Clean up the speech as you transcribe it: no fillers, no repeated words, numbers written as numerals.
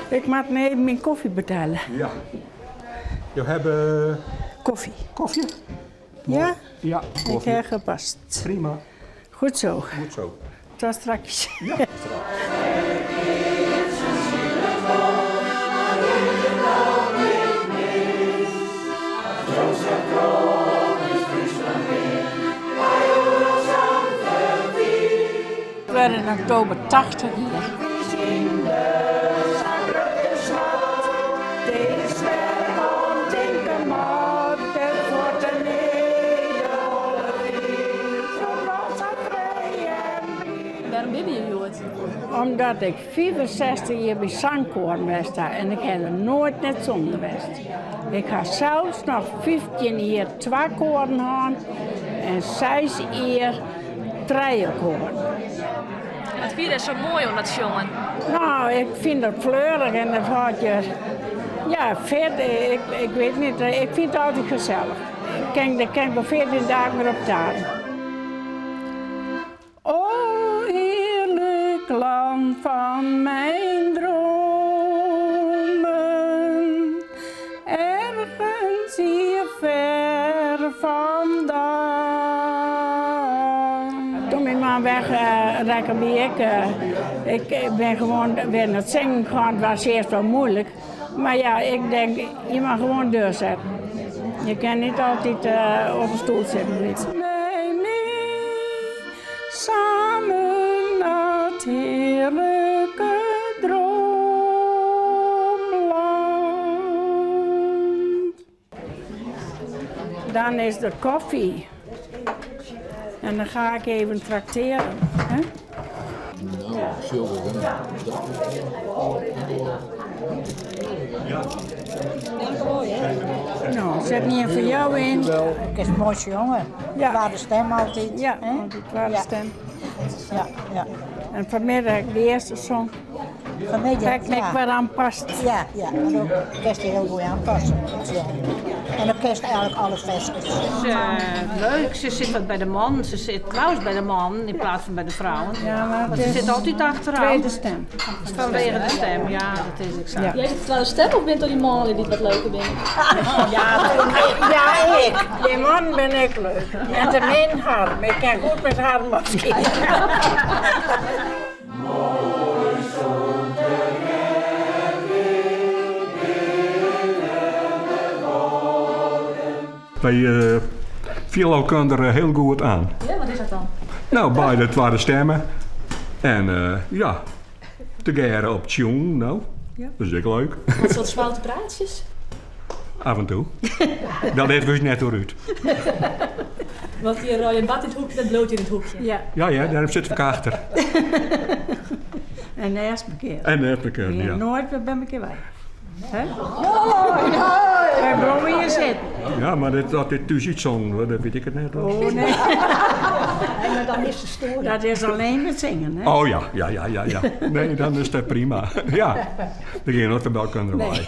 Ik mag even mijn koffie betalen. Ja. Je hebt Koffie. koffie? Ja? Ja, Ik koffie. heb gepast. Prima. Goed zo. Goed zo. Tot straks. Ja. Ik werd in oktober 80 hier. Waarom ben je Jood? Omdat ik 64 jaar bij zangkoor was daar en ik heb er nooit net zonder geweest. Ik ga zelfs nog 15 jaar 2 koren gehad en 6 jaar 3 koren. Het vierde is zo mooi om dat jongen. Nou, ik vind het fleurig en dan had je... Ja, verder, ik weet niet, ik vind het altijd gezellig. Daar kan ik wel 14 dagen weer op taren. O, heerlijk land van mijn dromen, ergens hier ver vandaan. Toen mijn man wegrekken wie ik ben gewoon weer naar het zingen gegaan, het was eerst wel moeilijk. Maar ja, ik denk, je mag gewoon doorzetten. Je kan niet altijd op een stoel zitten. Met mij samen naar het heerlijke droomland. Dan is er koffie. En dan ga ik even trakteren. Hè? Nou, zet niet even voor jou in. Ik is een mooie jongen. Ja. Waar de stem altijd. Ja, hè? altijd waar de stem. Ja, ja. En vanmiddag de eerste song. Vanmiddag, Kijk, ik ja. waar aan past. Ja, ja. Maar ook kerst heel goed aanpassen. Ja. En dan kerst eigenlijk alle feestjes. Leuk, ze zit wat bij de man. Ze zit trouwens bij de man in plaats van bij de vrouwen. Ja, maar Want ze zit altijd achteraan. tweede stem. Vanwege de stem, ja, dat is exact. Ja. Jij hebt trouwens stem of bent door die mannen die wat leuker bent? Ja, ik. Die man ben ik leuk. En de min harm. Ik kan goed met harm afschieten. Wij vielen elkaar heel goed aan. Ja, wat is dat dan? Nou, beide tweede stemmen. En ja, te geren op tune, nou. Ja. Dat is ook leuk. Wat soort foute praatjes? Af en toe. Dat heeft dus net door uit. Want je rode bad in het hoekje, dat bloot in het hoekje. Ja, Ja, daar zit ik achter. en de eerste keer. En dat heb ik, Je ja. nooit weer bij elkaar bij. Hè? Waar blijven je zitten? Ja, maar dat dit dus iets zong, dat weet ik het net. Oh nee, Maar dan is de story. dat is alleen met zingen. Hè? Oh ja. Nee, dan is dat prima. Ja, dan ging je nooit bij elkaar erbij.